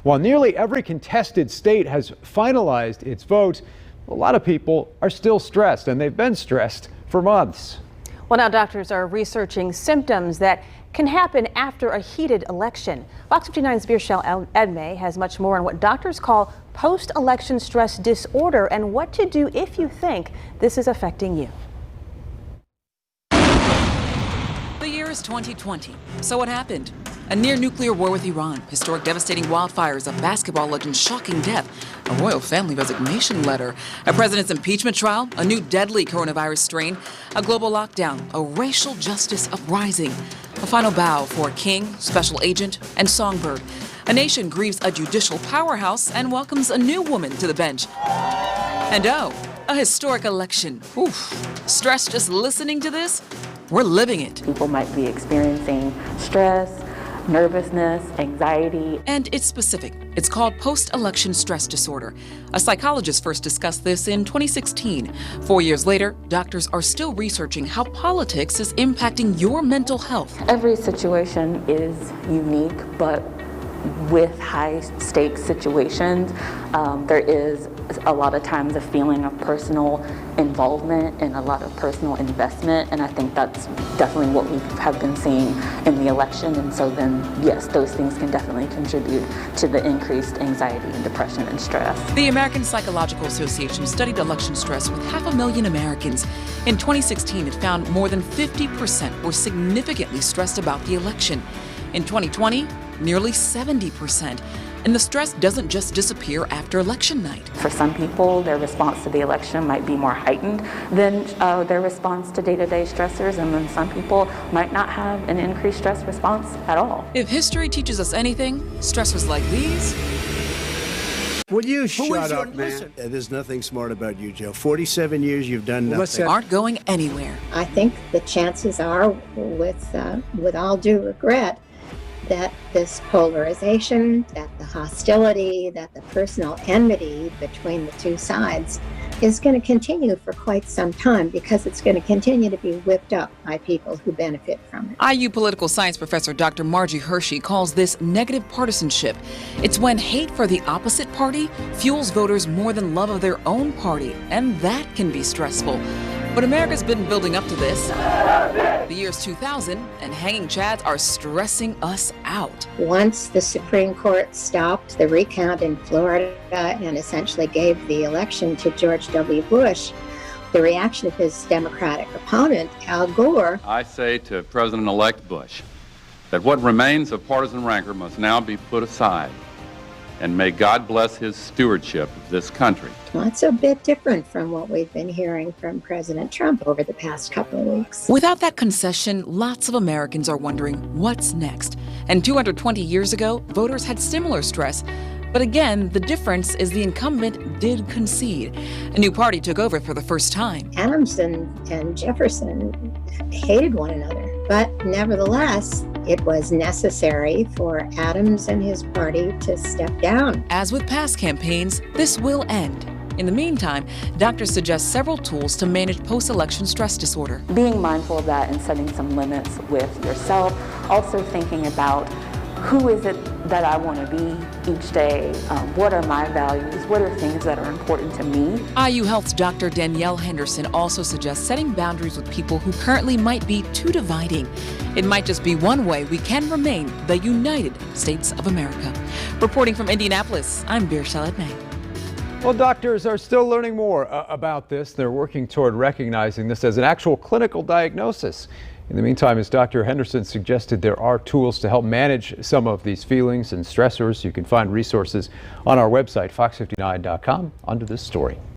While nearly every contested state has finalized its votes, a lot of people are still stressed, and they've been stressed for months. Well, now doctors are researching symptoms that can happen after a heated election. Fox 59's Birchelle Edmay has much more on what doctors call post-election stress disorder and what to do if you think this is affecting you. The year is 2020. So what happened? A near-nuclear war with Iran, historic devastating wildfires, a basketball legend's shocking death, a royal family resignation letter, a president's impeachment trial, a new deadly coronavirus strain, a global lockdown, a racial justice uprising, a final bow for a king, special agent, and songbird. A nation grieves a judicial powerhouse and welcomes a new woman to the bench. And oh, a historic election. Oof. Stress just listening to this? We're living it. People might be experiencing stress, nervousness, anxiety. And it's specific. It's called post-election stress disorder. A psychologist first discussed this in 2016. 4 years later, doctors are still researching how politics is impacting your mental health. Every situation is unique, but with high-stakes situations, there is a lot of times a feeling of personal involvement and a lot of personal investment, and I think that's definitely what we have been seeing in the election. And so then, yes, those things can definitely contribute to the increased anxiety and depression and stress. The American Psychological Association studied election stress with 500,000 Americans. In 2016, it found more than 50% were significantly stressed about the election. In 2020, nearly 70%. And the stress doesn't just disappear after election night. For some people, their response to the election might be more heightened than their response to day-to-day stressors, and then some people might not have an increased stress response at all. If history teaches us anything, stressors like these... Will you shut up, man? There's nothing smart about you, Joe. 47 years you've done nothing. Aren't going anywhere. I think the chances are, with all due regret, that this polarization, that the hostility, that the personal enmity between the two sides is going to continue for quite some time, because it's going to continue to be whipped up by people who benefit from it. IU political science professor Dr. Margie Hershey calls this negative partisanship. It's when hate for the opposite party fuels voters more than love of their own party, and that can be stressful. But America's been building up to this. The year's 2000, and hanging chads are stressing us out. Once the Supreme Court stopped the recount in Florida and essentially gave the election to George W. Bush, the reaction of his Democratic opponent, Al Gore... I say to President-elect Bush that what remains of partisan rancor must now be put aside, and may God bless his stewardship of this country. That's a bit different from what we've been hearing from President Trump over the past couple of weeks. Without that concession, lots of Americans are wondering what's next. And 220 years ago, voters had similar stress. But again, the difference is the incumbent did concede. A new party took over for the first time. Adams and Jefferson hated one another, but nevertheless, it was necessary for Adams and his party to step down. As with past campaigns, this will end. In the meantime, doctors suggest several tools to manage post-election stress disorder. Being mindful of that and setting some limits with yourself. Also thinking about who is it that I want to be each day? What are my values? What are things that are important to me? IU Health's Dr. Danielle Henderson also suggests setting boundaries with people who currently might be too dividing. It might just be one way we can remain the United States of America. Reporting from Indianapolis, I'm Birchelle Edmay. Well, doctors are still learning more about this. They're working toward recognizing this as an actual clinical diagnosis. In the meantime, as Dr. Henderson suggested, there are tools to help manage some of these feelings and stressors. You can find resources on our website, fox59.com, under this story.